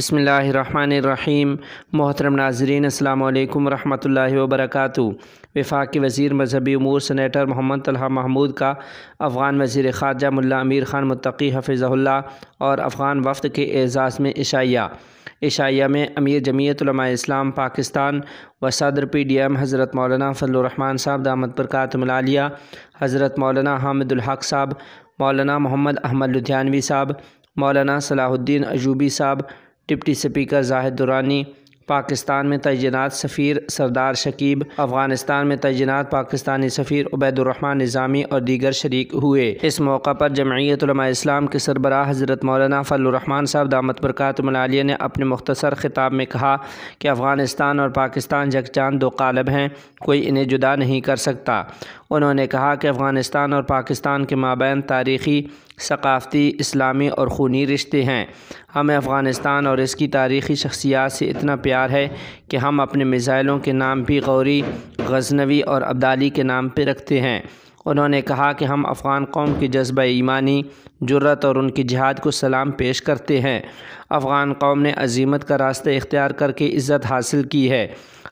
بسم اللہ الرحمن الرحیم۔ محترم ناظرین، السلام علیکم ورحمۃ اللہ وبرکاتہ۔ وفاقی وزیر مذہبی امور سینیٹر محمد طلحہ محمود کا افغان وزیر خارجہ ملا امیر خان متقی حفظہ اللہ اور افغان وفد کے اعزاز میں عشائیہ میں امیر جمعیت علماء اسلام پاکستان و صدر PDM حضرت مولانا فضل الرحمان صاحب دامت برکاتہم العالیہ، حضرت مولانا حامد الحق صاحب، مولانا محمد احمد لدھیانوی صاحب، مولانا صلاح الدین ایوبی صاحب، ڈپٹی اسپیکر زاہد درانی، پاکستان میں تعینات سفیر سردار شکیب، افغانستان میں تعینات پاکستانی سفیر عبید الرحمن نظامی اور دیگر شریک ہوئے۔ اس موقع پر جمعیت علماء اسلام کے سربراہ حضرت مولانا فضل الرحمان صاحب دامت برکاتہم العالیہ نے اپنے مختصر خطاب میں کہا کہ افغانستان اور پاکستان یکجان دو قالب ہیں، کوئی انہیں جدا نہیں کر سکتا۔ انہوں نے کہا کہ افغانستان اور پاکستان کے مابین تاریخی، ثقافتی، اسلامی اور خونی رشتے ہیں۔ ہمیں افغانستان اور اس کی تاریخی شخصیات سے اتنا پیار ہے کہ ہم اپنے میزائلوں کے نام بھی غوری، غزنوی اور ابدالی کے نام پہ رکھتے ہیں۔ انہوں نے کہا کہ ہم افغان قوم کی جذبہ ایمانی، جرأت اور ان کی جہاد کو سلام پیش کرتے ہیں۔ افغان قوم نے عزیمت کا راستہ اختیار کر کے عزت حاصل کی ہے۔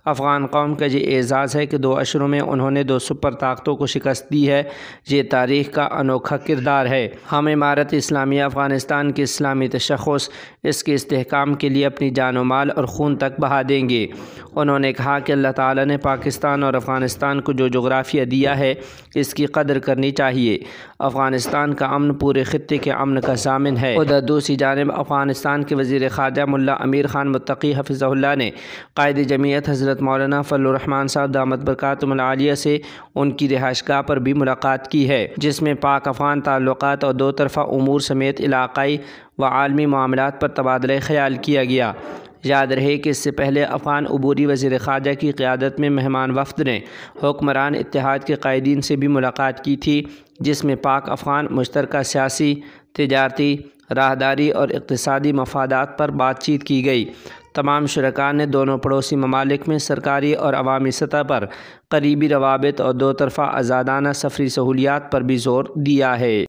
افغان قوم کا یہ اعزاز ہے کہ 2 عشروں میں انہوں نے 2 سپر طاقتوں کو شکست دی ہے۔ یہ تاریخ کا انوکھا کردار ہے۔ ہم امارت اسلامیہ افغانستان کے اسلامی تشخص، اس کے استحکام کے لیے اپنی جان و مال اور خون تک بہا دیں گے۔ انہوں نے کہا کہ اللہ تعالیٰ نے پاکستان اور افغانستان کو جو جغرافیہ دیا ہے، اس کی قدر کرنی چاہیے۔ افغانستان کا امن پورے خطے کے امن کا ضامن ہے۔ ادھر دوسری جانب افغانستان کے وزیر خارجہ ملا امیر خان متقی حفظہ اللہ نے قائد جمعیت حضرت مولانا فضل الرحمان صاحب دامت برکاتہم العالیہ سے ان کی رہائش گاہ پر بھی ملاقات کی ہے، جس میں پاک افغان تعلقات اور 2 طرفہ امور سمیت علاقائی و عالمی معاملات پر تبادلہ خیال کیا گیا۔ یاد رہے کہ اس سے پہلے افغان عبوری وزیر خارجہ کی قیادت میں مہمان وفد نے حکمران اتحاد کے قائدین سے بھی ملاقات کی تھی، جس میں پاک افغان مشترکہ سیاسی، تجارتی، راہداری اور اقتصادی مفادات پر بات چیت کی گئی۔ تمام شرکاء نے دونوں پڑوسی ممالک میں سرکاری اور عوامی سطح پر قریبی روابط اور 2 طرفہ آزادانہ سفری سہولیات پر بھی زور دیا ہے۔